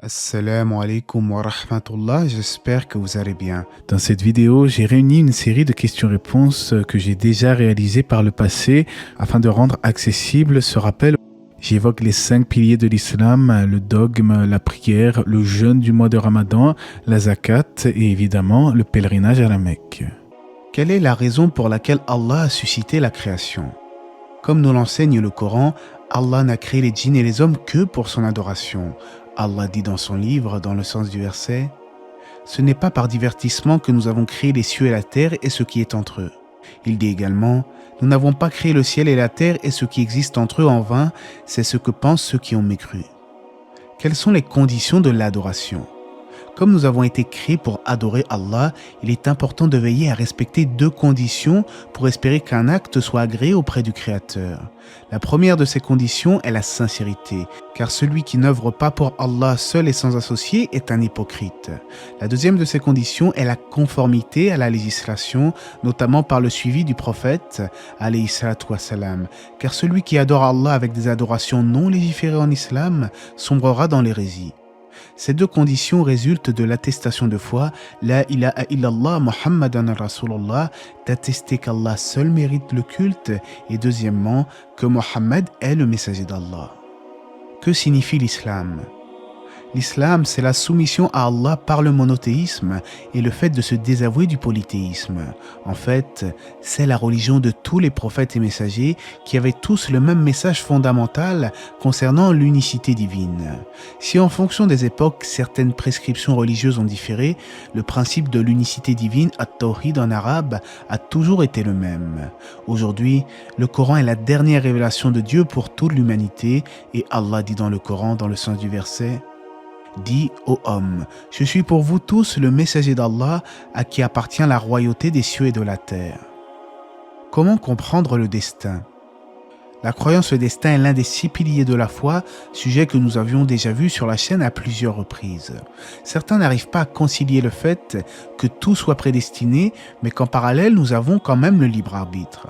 Assalamu alaikum wa rahmatullah, j'espère que vous allez bien. Dans cette vidéo, j'ai réuni une série de questions-réponses que j'ai déjà réalisées par le passé afin de rendre accessible ce rappel. J'évoque les 5 piliers de l'islam, le dogme, la prière, le jeûne du mois de Ramadan, la zakat et évidemment le pèlerinage à la Mecque. Quelle est la raison pour laquelle Allah a suscité la création? Comme nous l'enseigne le Coran, Allah n'a créé les djinns et les hommes que pour son adoration. Allah dit dans son livre, dans le sens du verset, « Ce n'est pas par divertissement que nous avons créé les cieux et la terre et ce qui est entre eux. » Il dit également, « Nous n'avons pas créé le ciel et la terre et ce qui existe entre eux en vain, c'est ce que pensent ceux qui ont mécru. » Quelles sont les conditions de l'adoration? Comme nous avons été créés pour adorer Allah, il est important de veiller à respecter 2 conditions pour espérer qu'un acte soit agréé auprès du Créateur. La première de ces conditions est la sincérité, car celui qui n'œuvre pas pour Allah seul et sans associé est un hypocrite. La deuxième de ces conditions est la conformité à la législation, notamment par le suivi du prophète, alayhi salatu wassalam, car celui qui adore Allah avec des adorations non légiférées en islam sombrera dans l'hérésie. Ces 2 conditions résultent de l'attestation de foi, la ilaha illallah Muhammadan Rasulullah, d'attester qu'Allah seul mérite le culte, et deuxièmement, que Mohammed est le messager d'Allah. Que signifie l'islam? L'islam, c'est la soumission à Allah par le monothéisme et le fait de se désavouer du polythéisme. En fait, c'est la religion de tous les prophètes et messagers qui avaient tous le même message fondamental concernant l'unicité divine. Si en fonction des époques, certaines prescriptions religieuses ont différé, le principe de l'unicité divine, at-tawhid en arabe, a toujours été le même. Aujourd'hui, le Coran est la dernière révélation de Dieu pour toute l'humanité et Allah dit dans le Coran, dans le sens du verset, Dis, ô homme, je suis pour vous tous le messager d'Allah à qui appartient la royauté des cieux et de la terre. Comment comprendre le destin? La croyance au destin est l'un des 6 piliers de la foi, sujet que nous avions déjà vu sur la chaîne à plusieurs reprises. Certains n'arrivent pas à concilier le fait que tout soit prédestiné, mais qu'en parallèle nous avons quand même le libre arbitre.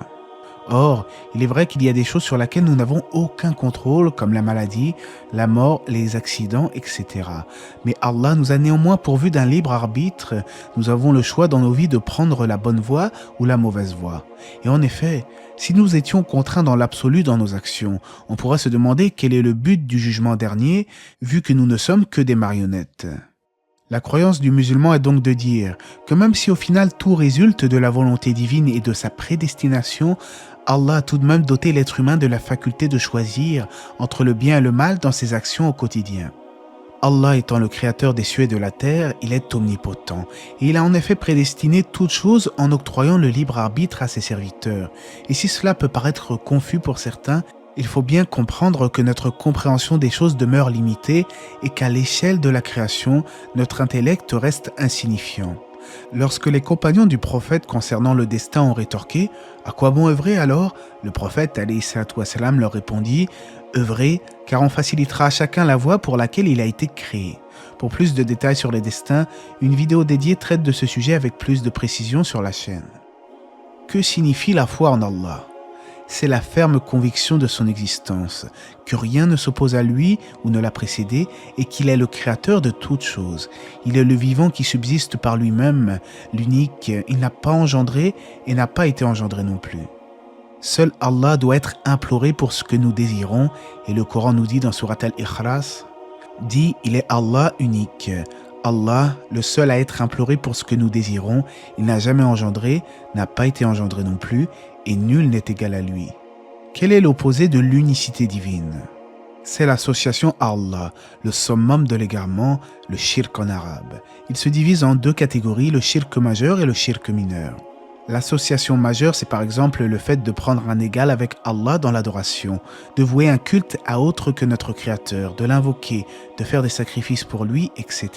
Or, il est vrai qu'il y a des choses sur lesquelles nous n'avons aucun contrôle, comme la maladie, la mort, les accidents, etc. Mais Allah nous a néanmoins pourvu d'un libre arbitre. Nous avons le choix dans nos vies de prendre la bonne voie ou la mauvaise voie. Et en effet, si nous étions contraints dans l'absolu dans nos actions, on pourrait se demander quel est le but du jugement dernier, vu que nous ne sommes que des marionnettes. La croyance du musulman est donc de dire que même si au final tout résulte de la volonté divine et de sa prédestination, Allah a tout de même doté l'être humain de la faculté de choisir entre le bien et le mal dans ses actions au quotidien. Allah étant le créateur des cieux et de la terre, il est omnipotent et il a en effet prédestiné toutes choses en octroyant le libre arbitre à ses serviteurs. Et si cela peut paraître confus pour certains, il faut bien comprendre que notre compréhension des choses demeure limitée et qu'à l'échelle de la création, notre intellect reste insignifiant. Lorsque les compagnons du prophète concernant le destin ont rétorqué « À quoi bon œuvrer alors ?» Le prophète alayhi salatu wassalam leur répondit « Œuvrez, car on facilitera à chacun la voie pour laquelle il a été créé. » Pour plus de détails sur les destins, une vidéo dédiée traite de ce sujet avec plus de précision sur la chaîne. Que signifie la foi en Allah? C'est la ferme conviction de son existence, que rien ne s'oppose à lui ou ne l'a précédé et qu'il est le créateur de toutes choses. Il est le vivant qui subsiste par lui-même, l'unique, il n'a pas engendré et n'a pas été engendré non plus. Seul Allah doit être imploré pour ce que nous désirons et le Coran nous dit dans Surat Al-Ikhlas, dit il est Allah unique. Allah, le seul à être imploré pour ce que nous désirons, il n'a jamais engendré, n'a pas été engendré non plus, et nul n'est égal à lui. Quel est l'opposé de l'unicité divine? C'est l'association à Allah, le summum de l'égarement, le shirk en arabe. Il se divise en 2 catégories, le shirk majeur et le shirk mineur. L'association majeure, c'est par exemple le fait de prendre un égal avec Allah dans l'adoration, de vouer un culte à autre que notre Créateur, de l'invoquer, de faire des sacrifices pour lui, etc.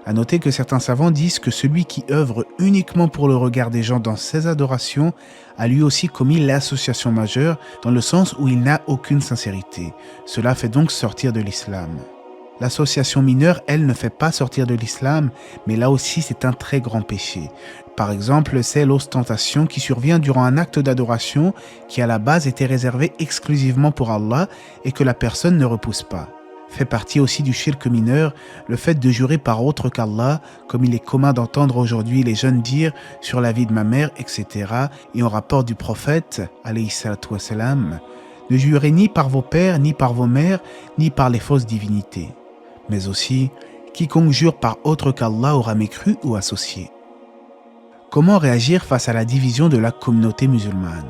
À noter que certains savants disent que celui qui œuvre uniquement pour le regard des gens dans ses adorations a lui aussi commis l'association majeure dans le sens où il n'a aucune sincérité. Cela fait donc sortir de l'islam. L'association mineure, elle, ne fait pas sortir de l'islam, mais là aussi c'est un très grand péché. Par exemple, c'est l'ostentation qui survient durant un acte d'adoration qui à la base était réservé exclusivement pour Allah et que la personne ne repousse pas. Fait partie aussi du shirk mineur, le fait de jurer par autre qu'Allah, comme il est commun d'entendre aujourd'hui les jeunes dire sur la vie de ma mère, etc. Et en rapport du prophète, alayhi salatu wassalam, ne jurez ni par vos pères, ni par vos mères, ni par les fausses divinités. Mais aussi, quiconque jure par autre qu'Allah aura mécru ou associé. Comment réagir face à la division de la communauté musulmane ?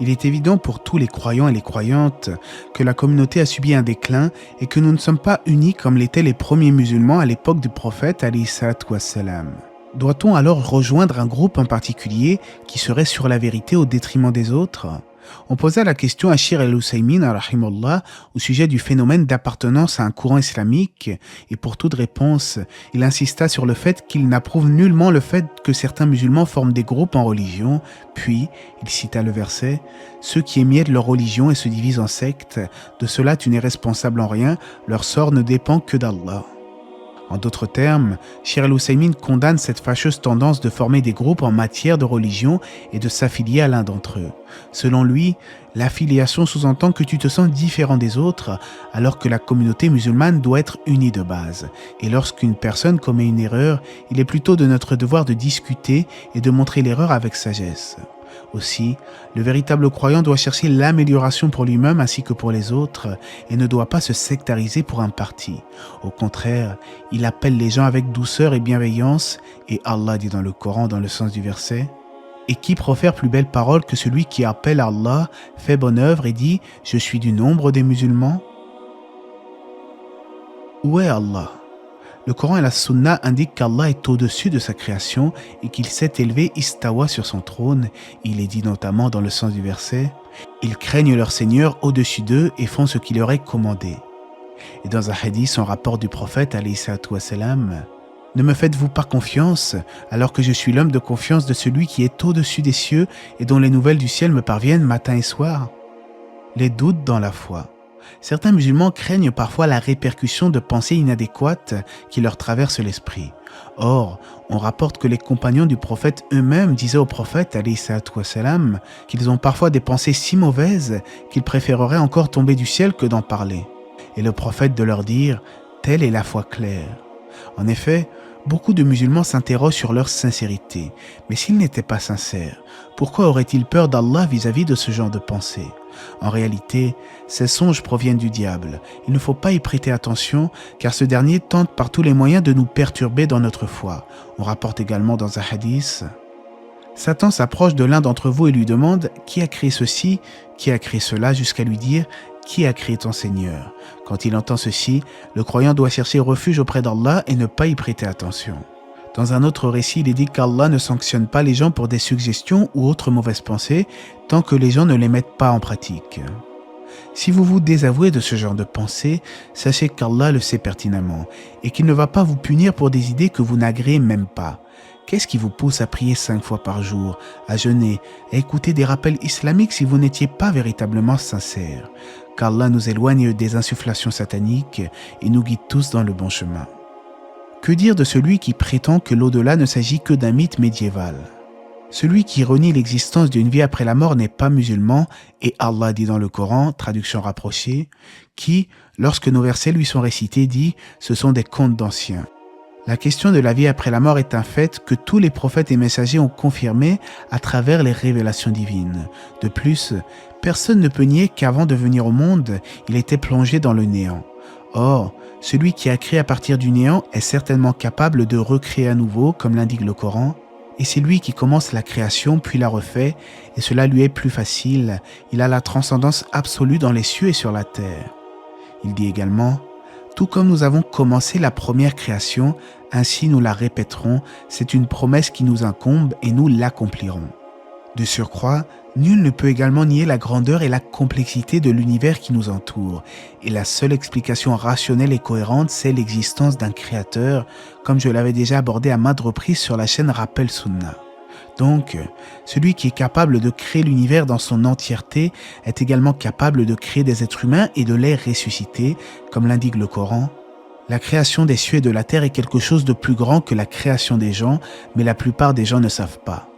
Il est évident pour tous les croyants et les croyantes que la communauté a subi un déclin et que nous ne sommes pas unis comme l'étaient les premiers musulmans à l'époque du prophète alayhi salatu wassalam. Doit-on alors rejoindre un groupe en particulier qui serait sur la vérité au détriment des autres ? On posa la question à Shir al-Husaymin rahimahullah au sujet du phénomène d'appartenance à un courant islamique et pour toute réponse, il insista sur le fait qu'il n'approuve nullement le fait que certains musulmans forment des groupes en religion, puis il cita le verset « Ceux qui émiettent leur religion et se divisent en sectes, de cela tu n'es responsable en rien, leur sort ne dépend que d'Allah. » En d'autres termes, Shir al-Husaymin condamne cette fâcheuse tendance de former des groupes en matière de religion et de s'affilier à l'un d'entre eux. Selon lui, l'affiliation sous-entend que tu te sens différent des autres, alors que la communauté musulmane doit être unie de base. Et lorsqu'une personne commet une erreur, il est plutôt de notre devoir de discuter et de montrer l'erreur avec sagesse. Aussi, le véritable croyant doit chercher l'amélioration pour lui-même ainsi que pour les autres et ne doit pas se sectariser pour un parti. Au contraire, il appelle les gens avec douceur et bienveillance et Allah dit dans le Coran dans le sens du verset « Et qui profère plus belle parole que celui qui appelle Allah, fait bonne œuvre et dit « Je suis du nombre des musulmans » Où est Allah ? Le Coran et la Sunna indiquent qu'Allah est au-dessus de sa création et qu'il s'est élevé istawa sur son trône. Il est dit notamment dans le sens du verset « Ils craignent leur Seigneur au-dessus d'eux et font ce qu'il leur est commandé. » Et dans un hadith en rapport du prophète alayhi salatu wassalam, « Ne me faites-vous pas confiance alors que je suis l'homme de confiance de celui qui est au-dessus des cieux et dont les nouvelles du ciel me parviennent matin et soir ?» Les doutes dans la foi. Certains musulmans craignent parfois la répercussion de pensées inadéquates qui leur traversent l'esprit. Or, on rapporte que les compagnons du prophète eux-mêmes disaient au prophète, alayhi salatu wassalam, qu'ils ont parfois des pensées si mauvaises qu'ils préféreraient encore tomber du ciel que d'en parler. Et le prophète de leur dire, telle est la foi claire. En effet, beaucoup de musulmans s'interrogent sur leur sincérité. Mais s'ils n'étaient pas sincères, pourquoi auraient-ils peur d'Allah vis-à-vis de ce genre de pensée ? En réalité, ces songes proviennent du diable. Il ne faut pas y prêter attention, car ce dernier tente par tous les moyens de nous perturber dans notre foi. On rapporte également dans un hadith « Satan s'approche de l'un d'entre vous et lui demande « Qui a créé ceci ? Qui a créé cela ?» jusqu'à lui dire « Qui a créé ton Seigneur ?» Quand il entend ceci, le croyant doit chercher refuge auprès d'Allah et ne pas y prêter attention. Dans un autre récit, il est dit qu'Allah ne sanctionne pas les gens pour des suggestions ou autres mauvaises pensées tant que les gens ne les mettent pas en pratique. Si vous vous désavouez de ce genre de pensée, sachez qu'Allah le sait pertinemment et qu'il ne va pas vous punir pour des idées que vous n'agréez même pas. Qu'est-ce qui vous pousse à prier 5 fois par jour, à jeûner, à écouter des rappels islamiques si vous n'étiez pas véritablement sincère ? Qu'Allah nous éloigne des insufflations sataniques et nous guide tous dans le bon chemin. Que dire de celui qui prétend que l'au-delà ne s'agit que d'un mythe médiéval ? Celui qui renie l'existence d'une vie après la mort n'est pas musulman et Allah dit dans le Coran, traduction rapprochée, qui, lorsque nos versets lui sont récités, dit « ce sont des contes d'anciens ». La question de la vie après la mort est un fait que tous les prophètes et messagers ont confirmé à travers les révélations divines. De plus, personne ne peut nier qu'avant de venir au monde, il était plongé dans le néant. Or, celui qui a créé à partir du néant est certainement capable de recréer à nouveau, comme l'indique le Coran, et c'est lui qui commence la création puis la refait, et cela lui est plus facile. Il a la transcendance absolue dans les cieux et sur la terre. Il dit également, « Tout comme nous avons commencé la première création, ainsi nous la répéterons, c'est une promesse qui nous incombe et nous l'accomplirons. » De surcroît, nul ne peut également nier la grandeur et la complexité de l'univers qui nous entoure, et la seule explication rationnelle et cohérente, c'est l'existence d'un créateur, comme je l'avais déjà abordé à maintes reprises sur la chaîne Rappel Sunna. Donc, celui qui est capable de créer l'univers dans son entièreté est également capable de créer des êtres humains et de les ressusciter, comme l'indique le Coran. La création des cieux et de la terre est quelque chose de plus grand que la création des gens, mais la plupart des gens ne savent pas.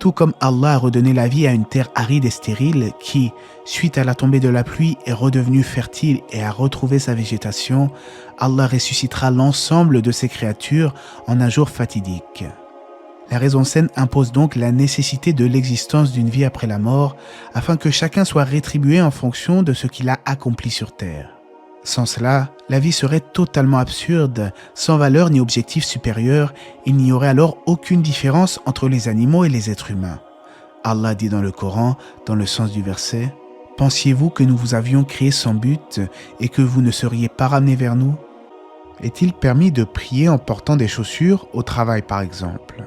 Tout comme Allah a redonné la vie à une terre aride et stérile qui, suite à la tombée de la pluie, est redevenue fertile et a retrouvé sa végétation, Allah ressuscitera l'ensemble de ses créatures en un jour fatidique. La raison saine impose donc la nécessité de l'existence d'une vie après la mort, afin que chacun soit rétribué en fonction de ce qu'il a accompli sur terre. Sans cela, la vie serait totalement absurde, sans valeur ni objectif supérieur, il n'y aurait alors aucune différence entre les animaux et les êtres humains. Allah dit dans le Coran, dans le sens du verset, « Pensiez-vous que nous vous avions créé sans but et que vous ne seriez pas ramenés vers nous ?» Est-il permis de prier en portant des chaussures au travail par exemple ?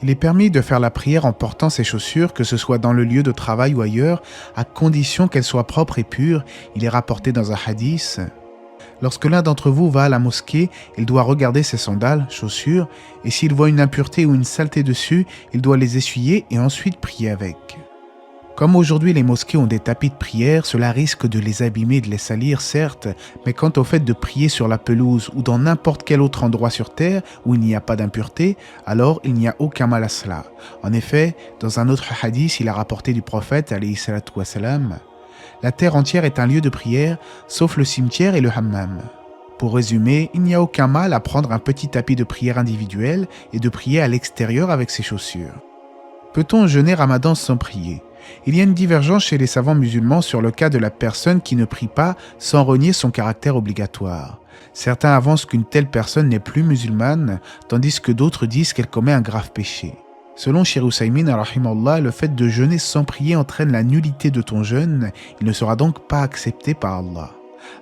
Il est permis de faire la prière en portant ses chaussures, que ce soit dans le lieu de travail ou ailleurs, à condition qu'elles soient propres et pures. Il est rapporté dans un hadith. Lorsque l'un d'entre vous va à la mosquée, il doit regarder ses sandales, chaussures, et s'il voit une impureté ou une saleté dessus, il doit les essuyer et ensuite prier avec. Comme aujourd'hui les mosquées ont des tapis de prière, cela risque de les abîmer et de les salir, certes, mais quant au fait de prier sur la pelouse ou dans n'importe quel autre endroit sur terre où il n'y a pas d'impureté, alors il n'y a aucun mal à cela. En effet, dans un autre hadith, il a rapporté du prophète, alayhi salatu wassalam, « La terre entière est un lieu de prière, sauf le cimetière et le hammam. » Pour résumer, il n'y a aucun mal à prendre un petit tapis de prière individuel et de prier à l'extérieur avec ses chaussures. Peut-on jeûner Ramadan sans prier ? Il y a une divergence chez les savants musulmans sur le cas de la personne qui ne prie pas sans renier son caractère obligatoire. Certains avancent qu'une telle personne n'est plus musulmane, tandis que d'autres disent qu'elle commet un grave péché. Selon Cheikh Ousaymin, rahimallah, le fait de jeûner sans prier entraîne la nullité de ton jeûne, il ne sera donc pas accepté par Allah.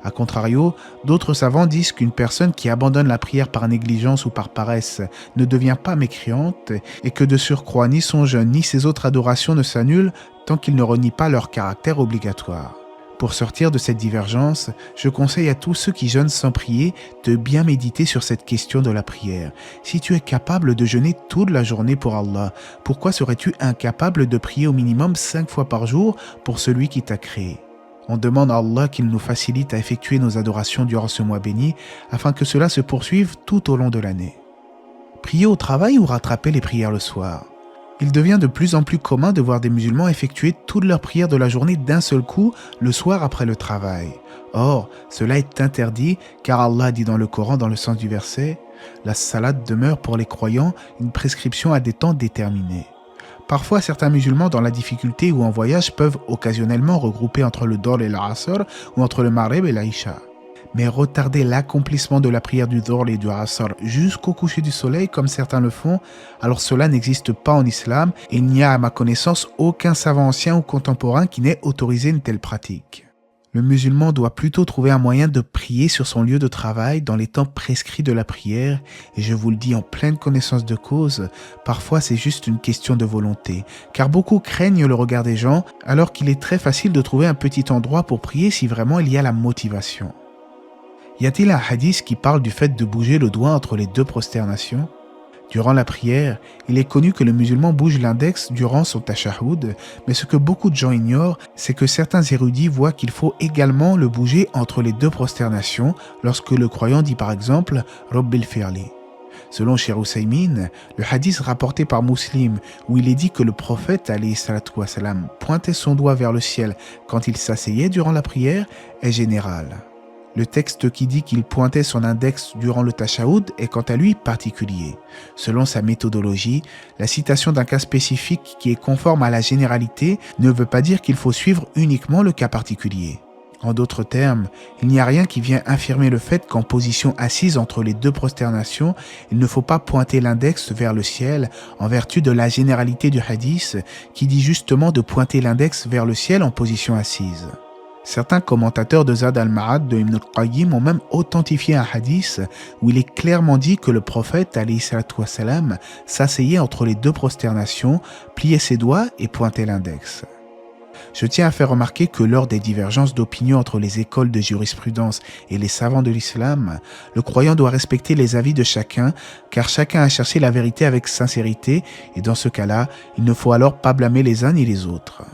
A contrario, d'autres savants disent qu'une personne qui abandonne la prière par négligence ou par paresse ne devient pas mécréante et que de surcroît ni son jeûne ni ses autres adorations ne s'annulent tant qu'ils ne renient pas leur caractère obligatoire. Pour sortir de cette divergence, je conseille à tous ceux qui jeûnent sans prier de bien méditer sur cette question de la prière. Si tu es capable de jeûner toute la journée pour Allah, pourquoi serais-tu incapable de prier au minimum 5 fois par jour pour celui qui t'a créé ? On demande à Allah qu'il nous facilite à effectuer nos adorations durant ce mois béni, afin que cela se poursuive tout au long de l'année. Prier au travail ou rattraper les prières le soir ? Il devient de plus en plus commun de voir des musulmans effectuer toutes leurs prières de la journée d'un seul coup, le soir après le travail. Or, cela est interdit, car Allah dit dans le Coran, dans le sens du verset, « La salate demeure pour les croyants une prescription à des temps déterminés. » Parfois, certains musulmans dans la difficulté ou en voyage peuvent occasionnellement regrouper entre le Dhuhr et l'Asr ou entre le Maghrib et l'Aïcha. Mais retarder l'accomplissement de la prière du Dhuhr et du Asr jusqu'au coucher du soleil comme certains le font, alors cela n'existe pas en islam et il n'y a à ma connaissance aucun savant ancien ou contemporain qui n'ait autorisé une telle pratique. Le musulman doit plutôt trouver un moyen de prier sur son lieu de travail dans les temps prescrits de la prière, et je vous le dis en pleine connaissance de cause, parfois c'est juste une question de volonté, car beaucoup craignent le regard des gens, alors qu'il est très facile de trouver un petit endroit pour prier si vraiment il y a la motivation. Y a-t-il un hadith qui parle du fait de bouger le doigt entre les deux prosternations ? Durant la prière, il est connu que le musulman bouge l'index durant son tashahhud, mais ce que beaucoup de gens ignorent, c'est que certains érudits voient qu'il faut également le bouger entre les deux prosternations lorsque le croyant dit par exemple « Rabbil fi'li ». Selon Cheikh Ousaymin, le hadith rapporté par Muslim, où il est dit que le prophète alayhi salatu wassalam pointait son doigt vers le ciel quand il s'asseyait durant la prière, est général. Le texte qui dit qu'il pointait son index durant le tashahhud est quant à lui particulier. Selon sa méthodologie, la citation d'un cas spécifique qui est conforme à la généralité ne veut pas dire qu'il faut suivre uniquement le cas particulier. En d'autres termes, il n'y a rien qui vient infirmer le fait qu'en position assise entre les deux prosternations, il ne faut pas pointer l'index vers le ciel en vertu de la généralité du hadith qui dit justement de pointer l'index vers le ciel en position assise. Certains commentateurs de Zad al-Ma'ad de Ibn al-Qayyim ont même authentifié un hadith où il est clairement dit que le prophète alayhi salatu wassalam s'asseyait entre les deux prosternations, pliait ses doigts et pointait l'index. Je tiens à faire remarquer que lors des divergences d'opinion entre les écoles de jurisprudence et les savants de l'islam, le croyant doit respecter les avis de chacun, car chacun a cherché la vérité avec sincérité, et dans ce cas-là, il ne faut alors pas blâmer les uns ni les autres.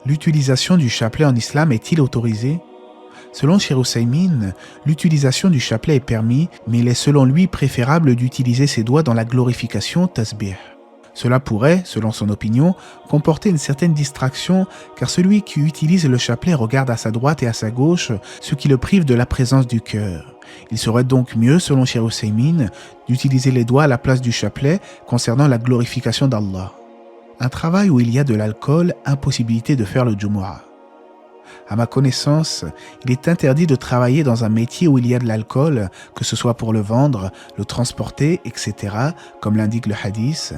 L'utilisation du chapelet en islam est-il autorisée ? Selon Cheikh Ousaymin, l'utilisation du chapelet est permis, mais il est selon lui préférable d'utiliser ses doigts dans la glorification tasbih. Cela pourrait, selon son opinion, comporter une certaine distraction car celui qui utilise le chapelet regarde à sa droite et à sa gauche, ce qui le prive de la présence du cœur. Il serait donc mieux, selon Cheikh Ousseymine, d'utiliser les doigts à la place du chapelet concernant la glorification d'Allah. Un travail où il y a de l'alcool, impossibilité de faire le Jumu'ah. À ma connaissance, il est interdit de travailler dans un métier où il y a de l'alcool, que ce soit pour le vendre, le transporter, etc., comme l'indique le hadith.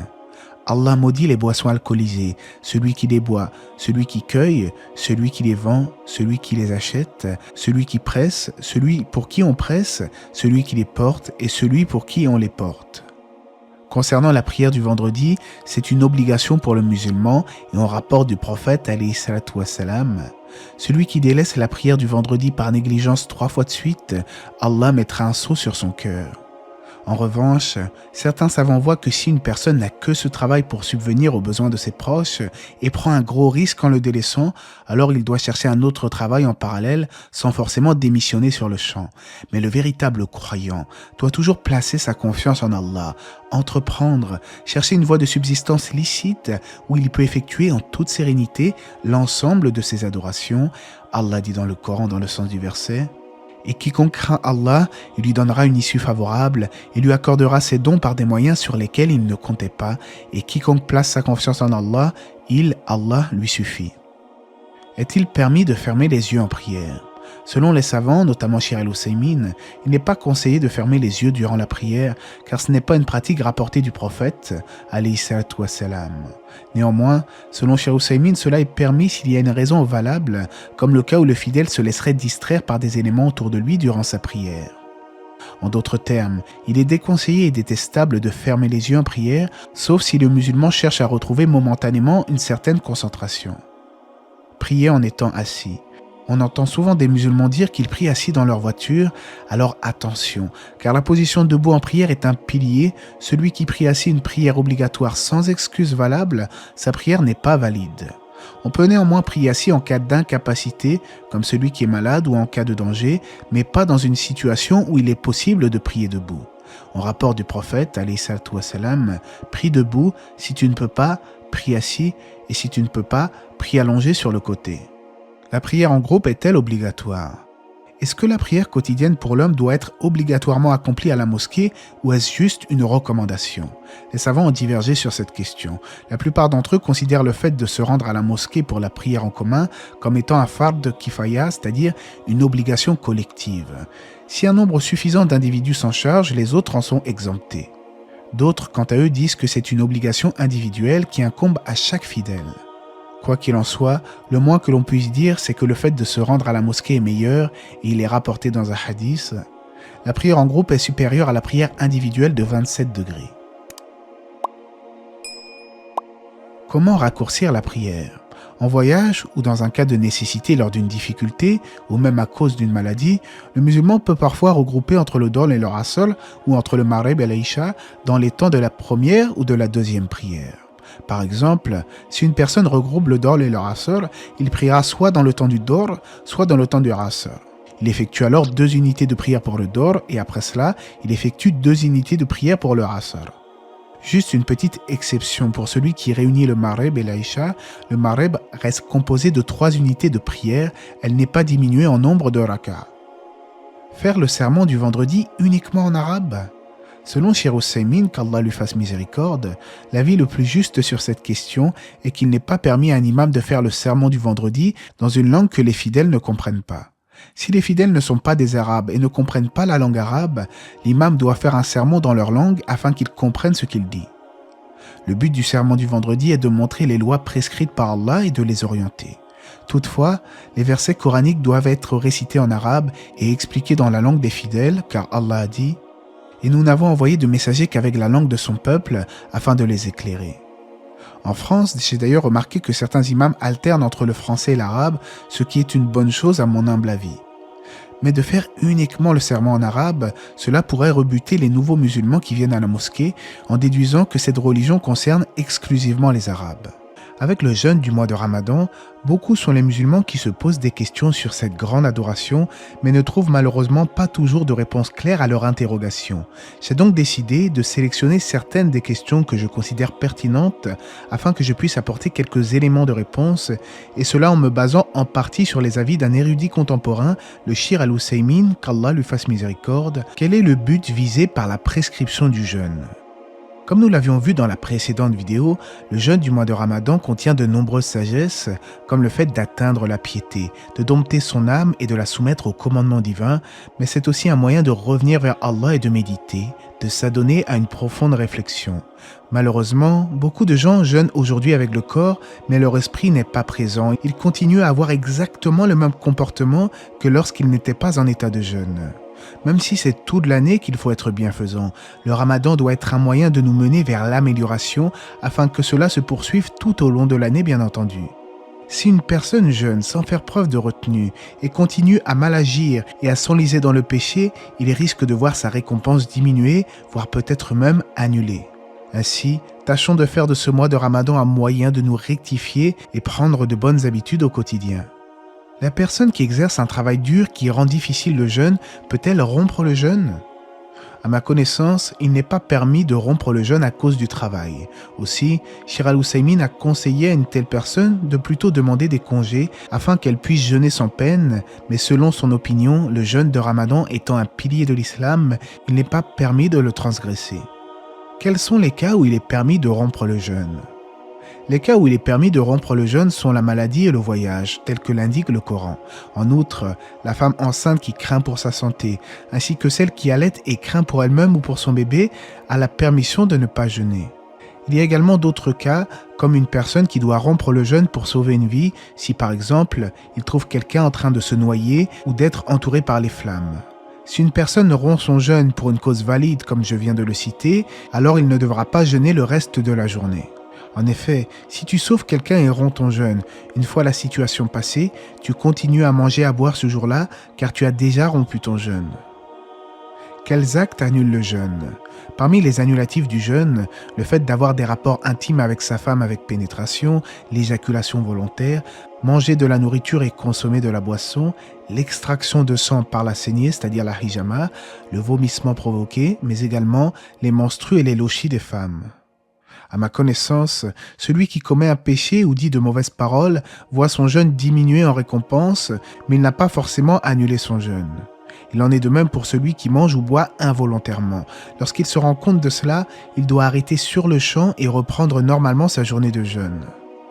Allah maudit les boissons alcoolisées, celui qui les boit, celui qui cueille, celui qui les vend, celui qui les achète, celui qui presse, celui pour qui on presse, celui qui les porte et celui pour qui on les porte. Concernant la prière du vendredi, c'est une obligation pour le musulman et on rapporte du prophète alayhi salatu wassalam. Celui qui délaisse la prière du vendredi par négligence 3 fois de suite, Allah mettra un sceau sur son cœur. En revanche, certains savants voient que si une personne n'a que ce travail pour subvenir aux besoins de ses proches et prend un gros risque en le délaissant, alors il doit chercher un autre travail en parallèle sans forcément démissionner sur le champ. Mais le véritable croyant doit toujours placer sa confiance en Allah, entreprendre, chercher une voie de subsistance licite où il peut effectuer en toute sérénité l'ensemble de ses adorations. Allah dit dans le Coran dans le sens du verset: et quiconque craint Allah, il lui donnera une issue favorable et lui accordera ses dons par des moyens sur lesquels il ne comptait pas. Et quiconque place sa confiance en Allah, Allah, lui suffit. Est-il permis de fermer les yeux en prière? Selon les savants, notamment Cheikh Al-Ousseymine, il n'est pas conseillé de fermer les yeux durant la prière, car ce n'est pas une pratique rapportée du prophète, alayhi salatu wassalam. Néanmoins, selon Cheikh Ousseymine, cela est permis s'il y a une raison valable, comme le cas où le fidèle se laisserait distraire par des éléments autour de lui durant sa prière. En d'autres termes, il est déconseillé et détestable de fermer les yeux en prière, sauf si le musulman cherche à retrouver momentanément une certaine concentration. Prier en étant assis. On entend souvent des musulmans dire qu'ils prient assis dans leur voiture, alors attention, car la position debout en prière est un pilier. Celui qui prie assis une prière obligatoire sans excuse valable, sa prière n'est pas valide. On peut néanmoins prier assis en cas d'incapacité, comme celui qui est malade ou en cas de danger, mais pas dans une situation où il est possible de prier debout. On rapporte du prophète, alayhi salatu wassalam, prie debout, si tu ne peux pas, prie assis, et si tu ne peux pas, prie allongé sur le côté. La prière en groupe est-elle obligatoire? Est-ce que la prière quotidienne pour l'homme doit être obligatoirement accomplie à la mosquée ou est-ce juste une recommandation? Les savants ont divergé sur cette question. La plupart d'entre eux considèrent le fait de se rendre à la mosquée pour la prière en commun comme étant un fard kifaya, c'est-à-dire une obligation collective. Si un nombre suffisant d'individus s'en charge, les autres en sont exemptés. D'autres, quant à eux, disent que c'est une obligation individuelle qui incombe à chaque fidèle. Quoi qu'il en soit, le moins que l'on puisse dire, c'est que le fait de se rendre à la mosquée est meilleur, et il est rapporté dans un hadith. La prière en groupe est supérieure à la prière individuelle de 27 degrés. Comment raccourcir la prière? En voyage ou dans un cas de nécessité lors d'une difficulté, ou même à cause d'une maladie, le musulman peut parfois regrouper entre le Dohr et le Asr, ou entre le Maghrib et l'Aïcha, dans les temps de la première ou de la deuxième prière. Par exemple, si une personne regroupe le Dohr et le Asr, il priera soit dans le temps du Dohr, soit dans le temps du Asr. Il effectue alors 2 unités de prière pour le Dohr et après cela, il effectue 2 unités de prière pour le Asr. Juste une petite exception pour celui qui réunit le Maghrib et l'Aïcha, le Maghrib reste composé de 3 unités de prière, elle n'est pas diminuée en nombre de raka. Faire le sermon du vendredi uniquement en arabe? Selon Cheikh Ousseymine, qu'Allah lui fasse miséricorde, l'avis le plus juste sur cette question est qu'il n'est pas permis à un imam de faire le sermon du vendredi dans une langue que les fidèles ne comprennent pas. Si les fidèles ne sont pas des arabes et ne comprennent pas la langue arabe, l'imam doit faire un sermon dans leur langue afin qu'ils comprennent ce qu'il dit. Le but du sermon du vendredi est de montrer les lois prescrites par Allah et de les orienter. Toutefois, les versets coraniques doivent être récités en arabe et expliqués dans la langue des fidèles, car Allah a dit: et nous n'avons envoyé de messagers qu'avec la langue de son peuple, afin de les éclairer. En France, j'ai d'ailleurs remarqué que certains imams alternent entre le français et l'arabe, ce qui est une bonne chose à mon humble avis. Mais de faire uniquement le sermon en arabe, cela pourrait rebuter les nouveaux musulmans qui viennent à la mosquée, en déduisant que cette religion concerne exclusivement les arabes. Avec le jeûne du mois de Ramadan, beaucoup sont les musulmans qui se posent des questions sur cette grande adoration, mais ne trouvent malheureusement pas toujours de réponse claire à leurs interrogations. J'ai donc décidé de sélectionner certaines des questions que je considère pertinentes afin que je puisse apporter quelques éléments de réponse, et cela en me basant en partie sur les avis d'un érudit contemporain, le Cheikh Al-Husaymin, qu'Allah lui fasse miséricorde. Quel est le but visé par la prescription du jeûne ? Comme nous l'avions vu dans la précédente vidéo, le jeûne du mois de Ramadan contient de nombreuses sagesses, comme le fait d'atteindre la piété, de dompter son âme et de la soumettre au commandement divin, mais c'est aussi un moyen de revenir vers Allah et de méditer, de s'adonner à une profonde réflexion. Malheureusement, beaucoup de gens jeûnent aujourd'hui avec le corps, mais leur esprit n'est pas présent. Ils continuent à avoir exactement le même comportement que lorsqu'ils n'étaient pas en état de jeûne. Même si c'est toute l'année qu'il faut être bienfaisant, le Ramadan doit être un moyen de nous mener vers l'amélioration afin que cela se poursuive tout au long de l'année, bien entendu. Si une personne jeûne sans faire preuve de retenue et continue à mal agir et à s'enliser dans le péché, il risque de voir sa récompense diminuer, voire peut-être même annulée. Ainsi, tâchons de faire de ce mois de Ramadan un moyen de nous rectifier et prendre de bonnes habitudes au quotidien. La personne qui exerce un travail dur qui rend difficile le jeûne peut-elle rompre le jeûne ? À ma connaissance, il n'est pas permis de rompre le jeûne à cause du travail. Aussi, Cheikh Al-Husaymin a conseillé à une telle personne de plutôt demander des congés afin qu'elle puisse jeûner sans peine, mais selon son opinion, le jeûne de Ramadan étant un pilier de l'islam, il n'est pas permis de le transgresser. Quels sont les cas où il est permis de rompre le jeûne ? Les cas où il est permis de rompre le jeûne sont la maladie et le voyage, tel que l'indique le Coran. En outre, la femme enceinte qui craint pour sa santé, ainsi que celle qui allaite et craint pour elle-même ou pour son bébé, a la permission de ne pas jeûner. Il y a également d'autres cas, comme une personne qui doit rompre le jeûne pour sauver une vie, si par exemple, il trouve quelqu'un en train de se noyer ou d'être entouré par les flammes. Si une personne rompt son jeûne pour une cause valide, comme je viens de le citer, alors il ne devra pas jeûner le reste de la journée. En effet, si tu sauves quelqu'un et romps ton jeûne, une fois la situation passée, tu continues à manger et à boire ce jour-là car tu as déjà rompu ton jeûne. Quels actes annulent le jeûne ? Parmi les annulatifs du jeûne, le fait d'avoir des rapports intimes avec sa femme avec pénétration, l'éjaculation volontaire, manger de la nourriture et consommer de la boisson, l'extraction de sang par la saignée, c'est-à-dire la hijama, le vomissement provoqué, mais également les menstrues et les lochis des femmes. À ma connaissance, celui qui commet un péché ou dit de mauvaises paroles voit son jeûne diminuer en récompense, mais il n'a pas forcément annulé son jeûne. Il en est de même pour celui qui mange ou boit involontairement. Lorsqu'il se rend compte de cela, il doit arrêter sur le champ et reprendre normalement sa journée de jeûne.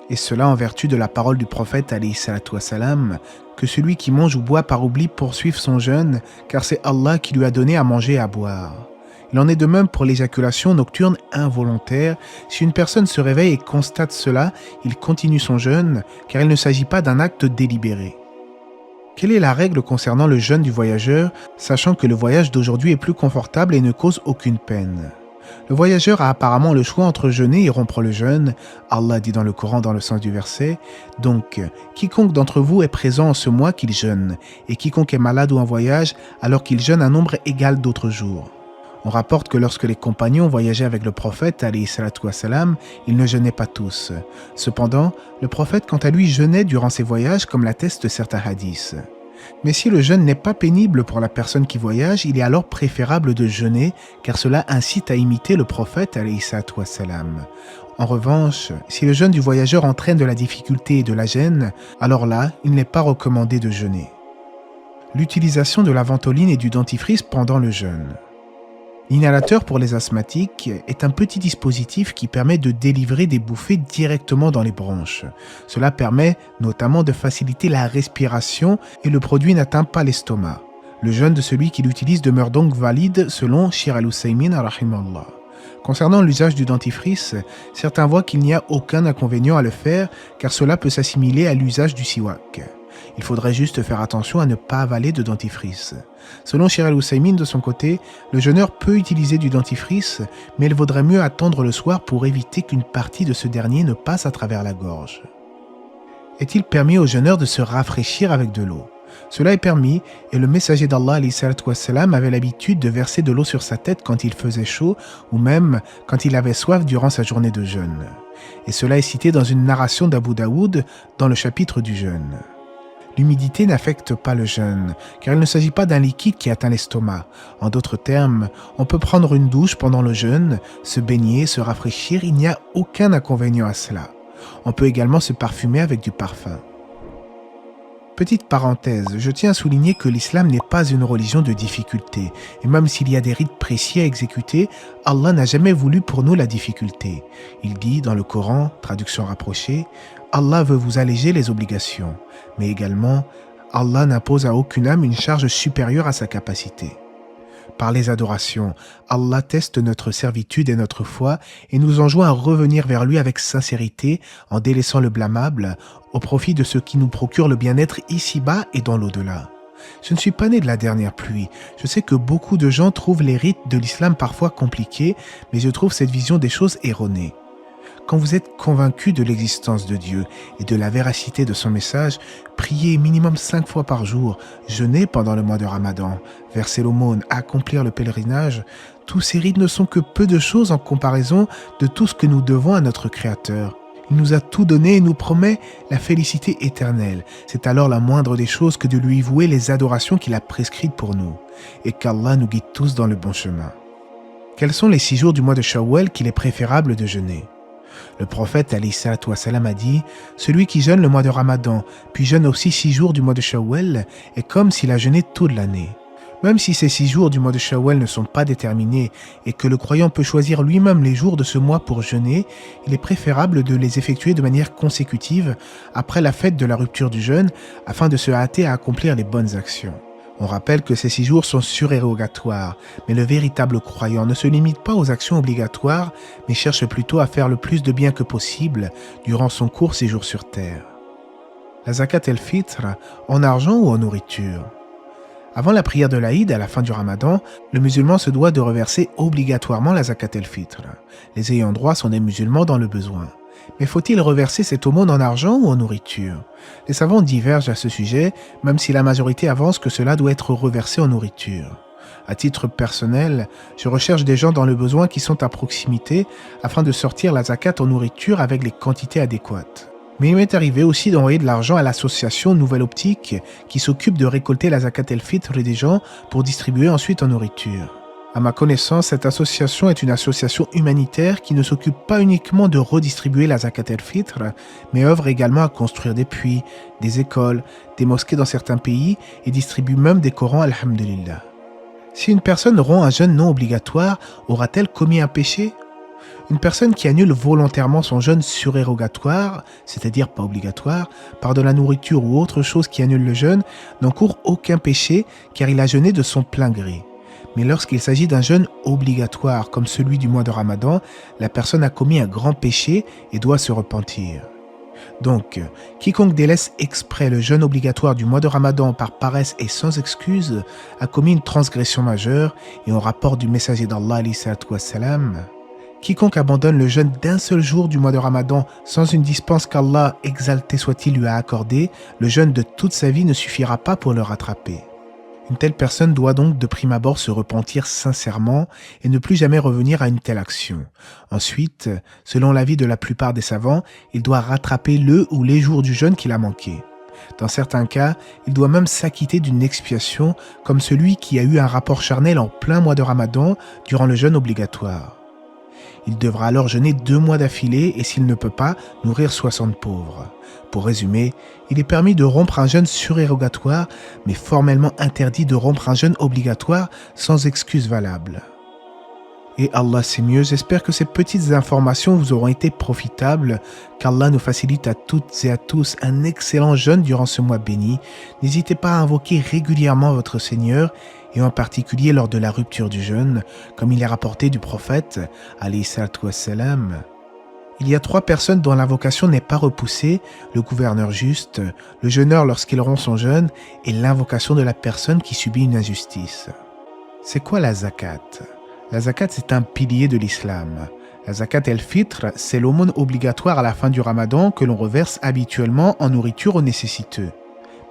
Et cela en vertu de la parole du prophète alayhi salatu wassalam, que celui qui mange ou boit par oubli poursuive son jeûne, car c'est Allah qui lui a donné à manger et à boire. Il en est de même pour l'éjaculation nocturne involontaire. Si une personne se réveille et constate cela, il continue son jeûne, car il ne s'agit pas d'un acte délibéré. Quelle est la règle concernant le jeûne du voyageur, sachant que le voyage d'aujourd'hui est plus confortable et ne cause aucune peine ? Le voyageur a apparemment le choix entre jeûner et rompre le jeûne. Allah dit dans le Coran dans le sens du verset, « Donc, quiconque d'entre vous est présent en ce mois qu'il jeûne, et quiconque est malade ou en voyage, alors qu'il jeûne un nombre égal d'autres jours. » On rapporte que lorsque les compagnons voyageaient avec le prophète, alayhi salatu wassalam, ils ne jeûnaient pas tous. Cependant, le prophète, quant à lui, jeûnait durant ses voyages, comme l'attestent certains hadiths. Mais si le jeûne n'est pas pénible pour la personne qui voyage, il est alors préférable de jeûner, car cela incite à imiter le prophète, alayhi salatu wassalam. En revanche, si le jeûne du voyageur entraîne de la difficulté et de la gêne, alors là, il n'est pas recommandé de jeûner. L'utilisation de la ventoline et du dentifrice pendant le jeûne. L'inhalateur pour les asthmatiques est un petit dispositif qui permet de délivrer des bouffées directement dans les bronches. Cela permet notamment de faciliter la respiration et le produit n'atteint pas l'estomac. Le jeûne de celui qui l'utilise demeure donc valide selon Cheikh Al-Husaymin rahimallah. Concernant l'usage du dentifrice, certains voient qu'il n'y a aucun inconvénient à le faire car cela peut s'assimiler à l'usage du siwak. Il faudrait juste faire attention à ne pas avaler de dentifrice. Selon Cheikh Al-Husaymin, de son côté, le jeûneur peut utiliser du dentifrice, mais il vaudrait mieux attendre le soir pour éviter qu'une partie de ce dernier ne passe à travers la gorge. Est-il permis au jeûneur de se rafraîchir avec de l'eau ? Cela est permis et le messager d'Allah avait l'habitude de verser de l'eau sur sa tête quand il faisait chaud ou même quand il avait soif durant sa journée de jeûne. Et cela est cité dans une narration d'Abu Daoud dans le chapitre du jeûne. L'humidité n'affecte pas le jeûne, car il ne s'agit pas d'un liquide qui atteint l'estomac. En d'autres termes, on peut prendre une douche pendant le jeûne, se baigner, se rafraîchir, il n'y a aucun inconvénient à cela. On peut également se parfumer avec du parfum. Petite parenthèse, je tiens à souligner que l'islam n'est pas une religion de difficulté, et même s'il y a des rites précis à exécuter, Allah n'a jamais voulu pour nous la difficulté. Il dit dans le Coran, traduction rapprochée, « Allah veut vous alléger les obligations », mais également, Allah n'impose à aucune âme une charge supérieure à sa capacité. Par les adorations, Allah teste notre servitude et notre foi et nous enjoint à revenir vers lui avec sincérité en délaissant le blâmable au profit de ce qui nous procure le bien-être ici-bas et dans l'au-delà. Je ne suis pas né de la dernière pluie. Je sais que beaucoup de gens trouvent les rites de l'islam parfois compliqués, mais je trouve cette vision des choses erronée. Quand vous êtes convaincu de l'existence de Dieu et de la véracité de son message, priez minimum 5 fois par jour, jeûnez pendant le mois de Ramadan, verser l'aumône, accomplir le pèlerinage, tous ces rites ne sont que peu de choses en comparaison de tout ce que nous devons à notre Créateur. Il nous a tout donné et nous promet la félicité éternelle. C'est alors la moindre des choses que de lui vouer les adorations qu'il a prescrites pour nous, et qu'Allah nous guide tous dans le bon chemin. Quels sont les 6 jours du mois de Shawwal qu'il est préférable de jeûner ? Le prophète alayhi salatu wa salam a dit « Celui qui jeûne le mois de Ramadan, puis jeûne aussi 6 jours du mois de Shawwal, est comme s'il a jeûné toute l'année. » Même si ces 6 jours du mois de Shawwal ne sont pas déterminés et que le croyant peut choisir lui-même les jours de ce mois pour jeûner, il est préférable de les effectuer de manière consécutive après la fête de la rupture du jeûne afin de se hâter à accomplir les bonnes actions. On rappelle que ces 6 jours sont surérogatoires, mais le véritable croyant ne se limite pas aux actions obligatoires, mais cherche plutôt à faire le plus de bien que possible durant son court séjour sur terre. La zakat el-fitr, en argent ou en nourriture? Avant la prière de l'Aïd, à la fin du Ramadan, le musulman se doit de reverser obligatoirement la zakat el-fitr. Les ayants droit sont des musulmans dans le besoin. Mais faut-il reverser cette aumône en argent ou en nourriture? Les savants divergent à ce sujet, même si la majorité avance que cela doit être reversé en nourriture. À titre personnel, je recherche des gens dans le besoin qui sont à proximité afin de sortir la zakat en nourriture avec les quantités adéquates. Mais il m'est arrivé aussi d'envoyer de l'argent à l'association Nouvelle Optique qui s'occupe de récolter la zakat el-fitr des gens pour distribuer ensuite en nourriture. À ma connaissance, cette association est une association humanitaire qui ne s'occupe pas uniquement de redistribuer la zakat el-fitr, mais œuvre également à construire des puits, des écoles, des mosquées dans certains pays et distribue même des Corans, alhamdulillah. Si une personne rompt un jeûne non obligatoire, aura-t-elle commis un péché? Une personne qui annule volontairement son jeûne surérogatoire, c'est-à-dire pas obligatoire, par de la nourriture ou autre chose qui annule le jeûne, n'encourt aucun péché car il a jeûné de son plein gré. Mais lorsqu'il s'agit d'un jeûne obligatoire comme celui du mois de Ramadan, la personne a commis un grand péché et doit se repentir. Donc, quiconque délaisse exprès le jeûne obligatoire du mois de Ramadan par paresse et sans excuse a commis une transgression majeure et on rapporte du messager d'Allah alayhi salatu wa salam, quiconque abandonne le jeûne d'un seul jour du mois de Ramadan sans une dispense qu'Allah, exalté soit-il, lui a accordée, le jeûne de toute sa vie ne suffira pas pour le rattraper. Une telle personne doit donc de prime abord se repentir sincèrement et ne plus jamais revenir à une telle action. Ensuite, selon l'avis de la plupart des savants, il doit rattraper le ou les jours du jeûne qu'il a manqué. Dans certains cas, il doit même s'acquitter d'une expiation comme celui qui a eu un rapport charnel en plein mois de Ramadan durant le jeûne obligatoire. Il devra alors jeûner 2 mois d'affilée et s'il ne peut pas, nourrir 60 pauvres. Pour résumer, il est permis de rompre un jeûne surérogatoire, mais formellement interdit de rompre un jeûne obligatoire sans excuse valable. Et Allah sait mieux, j'espère que ces petites informations vous auront été profitables, qu'Allah nous facilite à toutes et à tous un excellent jeûne durant ce mois béni. N'hésitez pas à invoquer régulièrement votre Seigneur, et en particulier lors de la rupture du jeûne, comme il est rapporté du prophète, alayhi salatu wassalam. Il y a 3 personnes dont l'invocation n'est pas repoussée, le gouverneur juste, le jeûneur lorsqu'il rompt son jeûne, et l'invocation de la personne qui subit une injustice. C'est quoi la zakat? La zakat, c'est un pilier de l'islam. La zakat el-fitr, c'est l'aumône obligatoire à la fin du ramadan que l'on reverse habituellement en nourriture aux nécessiteux.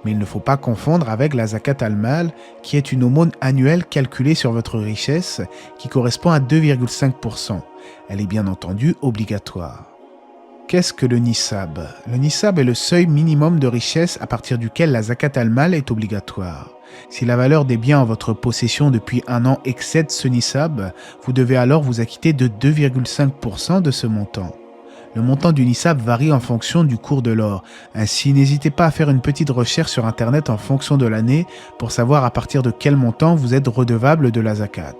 Mais il ne faut pas confondre avec la zakat al-mal, qui est une aumône annuelle calculée sur votre richesse, qui correspond à 2,5%. Elle est bien entendu obligatoire. Qu'est-ce que le nisab? Le nisab est le seuil minimum de richesse à partir duquel la zakat al-mal est obligatoire. Si la valeur des biens en votre possession depuis un an excède ce nisab, vous devez alors vous acquitter de 2,5% de ce montant. Le montant du nisab varie en fonction du cours de l'or. Ainsi, n'hésitez pas à faire une petite recherche sur Internet en fonction de l'année pour savoir à partir de quel montant vous êtes redevable de la zakat.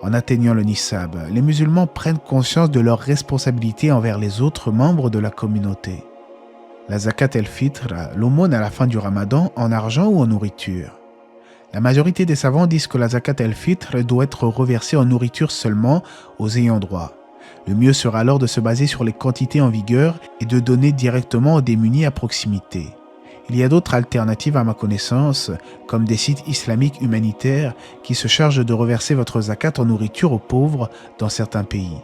En atteignant le nisab, les musulmans prennent conscience de leurs responsabilités envers les autres membres de la communauté. La zakat el-fitr, l'aumône à la fin du ramadan, en argent ou en nourriture. La majorité des savants disent que la zakat el-fitr doit être reversée en nourriture seulement aux ayants droit. Le mieux sera alors de se baser sur les quantités en vigueur et de donner directement aux démunis à proximité. Il y a d'autres alternatives à ma connaissance, comme des sites islamiques humanitaires qui se chargent de reverser votre zakat en nourriture aux pauvres dans certains pays.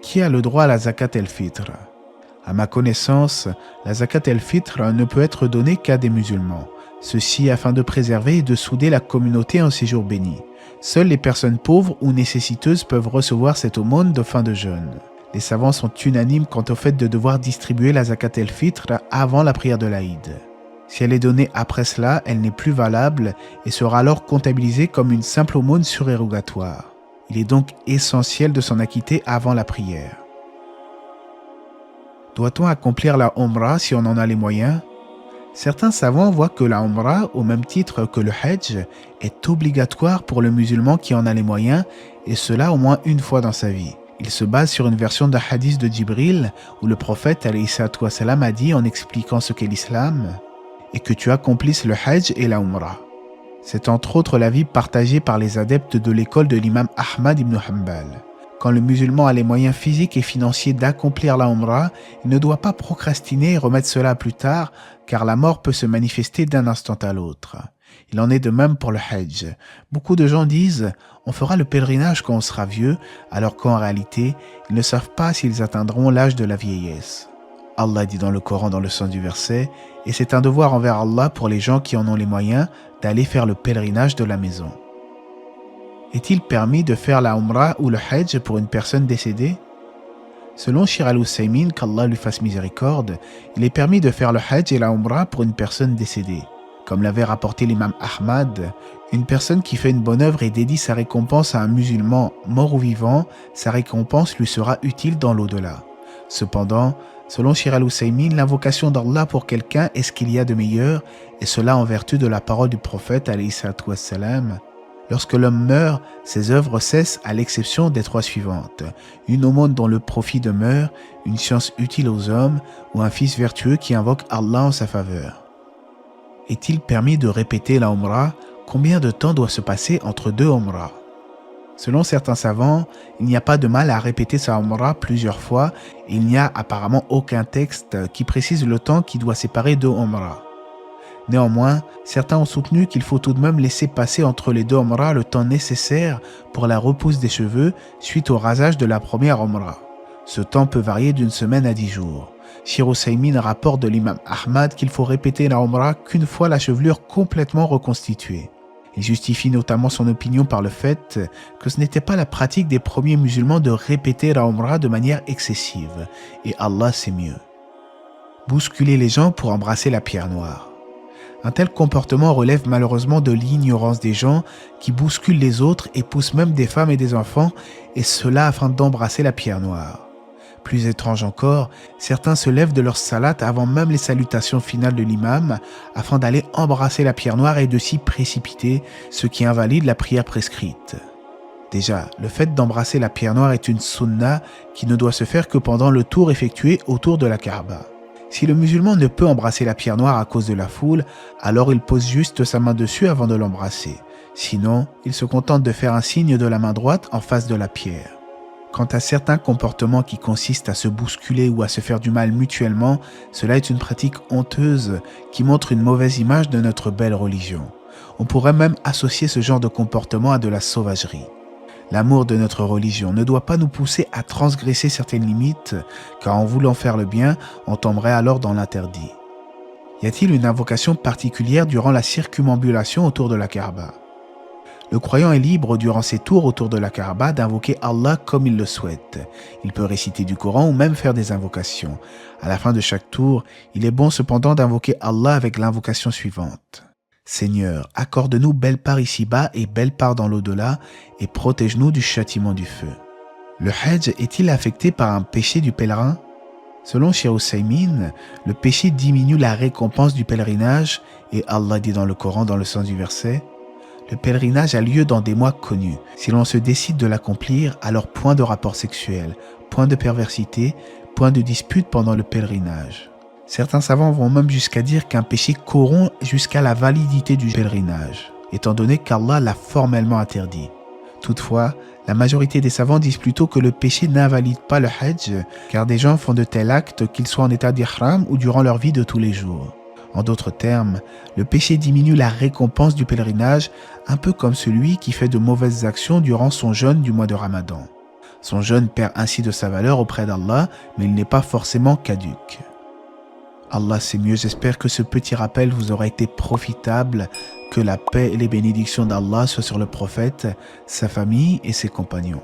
Qui a le droit à la zakat el-fitr? À ma connaissance, la zakat el-fitr ne peut être donnée qu'à des musulmans. Ceci afin de préserver et de souder la communauté en séjour béni. Seules les personnes pauvres ou nécessiteuses peuvent recevoir cette aumône de fin de jeûne. Les savants sont unanimes quant au fait de devoir distribuer la zakat el-fitr avant la prière de l'Aïd. Si elle est donnée après cela, elle n'est plus valable et sera alors comptabilisée comme une simple aumône surérogatoire. Il est donc essentiel de s'en acquitter avant la prière. Doit-on accomplir la Umrah si on en a les moyens? Certains savants voient que la Umrah, au même titre que le Hajj, est obligatoire pour le musulman qui en a les moyens, et cela au moins une fois dans sa vie. Il se base sur une version d'un hadith de Djibril, où le prophète ﷺ a dit en expliquant ce qu'est l'islam, et que tu accomplisses le Hajj et la Umrah. C'est entre autres l'avis partagé par les adeptes de l'école de l'imam Ahmad ibn Hanbal. Quand le musulman a les moyens physiques et financiers d'accomplir la Umrah, il ne doit pas procrastiner et remettre cela plus tard, car la mort peut se manifester d'un instant à l'autre. Il en est de même pour le Hajj. Beaucoup de gens disent « on fera le pèlerinage quand on sera vieux », alors qu'en réalité, ils ne savent pas s'ils atteindront l'âge de la vieillesse. Allah dit dans le Coran dans le sens du verset « et c'est un devoir envers Allah pour les gens qui en ont les moyens d'aller faire le pèlerinage de la maison ». Est-il permis de faire la Umrah ou le Hajj pour une personne décédée? Selon Shir al-Husaymin, qu'Allah lui fasse miséricorde, il est permis de faire le Hajj et la Umrah pour une personne décédée. Comme l'avait rapporté l'imam Ahmad, une personne qui fait une bonne œuvre et dédie sa récompense à un musulman mort ou vivant, sa récompense lui sera utile dans l'au-delà. Cependant, selon Shir al-Husaymin, l'invocation d'Allah pour quelqu'un est ce qu'il y a de meilleur, et cela en vertu de la parole du prophète alayhi salatu wassalam. Lorsque l'homme meurt, ses œuvres cessent à l'exception des trois suivantes. Une aumône dont le profit demeure, une science utile aux hommes ou un fils vertueux qui invoque Allah en sa faveur. Est-il permis de répéter la Umrah? Combien de temps doit se passer entre deux Umrah? Selon certains savants, il n'y a pas de mal à répéter sa Umrah plusieurs fois et il n'y a apparemment aucun texte qui précise le temps qui doit séparer deux Umrah. Néanmoins, certains ont soutenu qu'il faut tout de même laisser passer entre les deux Umrah le temps nécessaire pour la repousse des cheveux suite au rasage de la première Umrah. Ce temps peut varier d'une semaine à 10 jours. Shir al-Husaymin rapporte de l'imam Ahmad qu'il faut répéter la Umrah qu'une fois la chevelure complètement reconstituée. Il justifie notamment son opinion par le fait que ce n'était pas la pratique des premiers musulmans de répéter la Umrah de manière excessive, et Allah sait mieux. Bousculer les gens pour embrasser la pierre noire. Un tel comportement relève malheureusement de l'ignorance des gens qui bousculent les autres et poussent même des femmes et des enfants, et cela afin d'embrasser la pierre noire. Plus étrange encore, certains se lèvent de leur salat avant même les salutations finales de l'imam afin d'aller embrasser la pierre noire et de s'y précipiter, ce qui invalide la prière prescrite. Déjà, le fait d'embrasser la pierre noire est une sunna qui ne doit se faire que pendant le tour effectué autour de la Kaaba. Si le musulman ne peut embrasser la pierre noire à cause de la foule, alors il pose juste sa main dessus avant de l'embrasser. Sinon, il se contente de faire un signe de la main droite en face de la pierre. Quant à certains comportements qui consistent à se bousculer ou à se faire du mal mutuellement, cela est une pratique honteuse qui montre une mauvaise image de notre belle religion. On pourrait même associer ce genre de comportement à de la sauvagerie. L'amour de notre religion ne doit pas nous pousser à transgresser certaines limites, car en voulant faire le bien, on tomberait alors dans l'interdit. Y a-t-il une invocation particulière durant la circumambulation autour de la Kaaba? Le croyant est libre durant ses tours autour de la Kaaba d'invoquer Allah comme il le souhaite. Il peut réciter du Coran ou même faire des invocations. À la fin de chaque tour, il est bon cependant d'invoquer Allah avec l'invocation suivante. Seigneur, accorde-nous belle part ici-bas et belle part dans l'au-delà et protège-nous du châtiment du feu. Le Hajj est-il affecté par un péché du pèlerin? Selon Cheikh Ousaymin, le péché diminue la récompense du pèlerinage et Allah dit dans le Coran dans le sens du verset: le pèlerinage a lieu dans des mois connus. Si l'on se décide de l'accomplir, alors point de rapport sexuel, point de perversité, point de dispute pendant le pèlerinage. Certains savants vont même jusqu'à dire qu'un péché corrompt jusqu'à la validité du pèlerinage, étant donné qu'Allah l'a formellement interdit. Toutefois, la majorité des savants disent plutôt que le péché n'invalide pas le Hajj, car des gens font de tels actes qu'ils soient en état d'ihram ou durant leur vie de tous les jours. En d'autres termes, le péché diminue la récompense du pèlerinage, un peu comme celui qui fait de mauvaises actions durant son jeûne du mois de Ramadan. Son jeûne perd ainsi de sa valeur auprès d'Allah, mais il n'est pas forcément caduc. Allah sait mieux, j'espère que ce petit rappel vous aura été profitable, que la paix et les bénédictions d'Allah soient sur le prophète, sa famille et ses compagnons.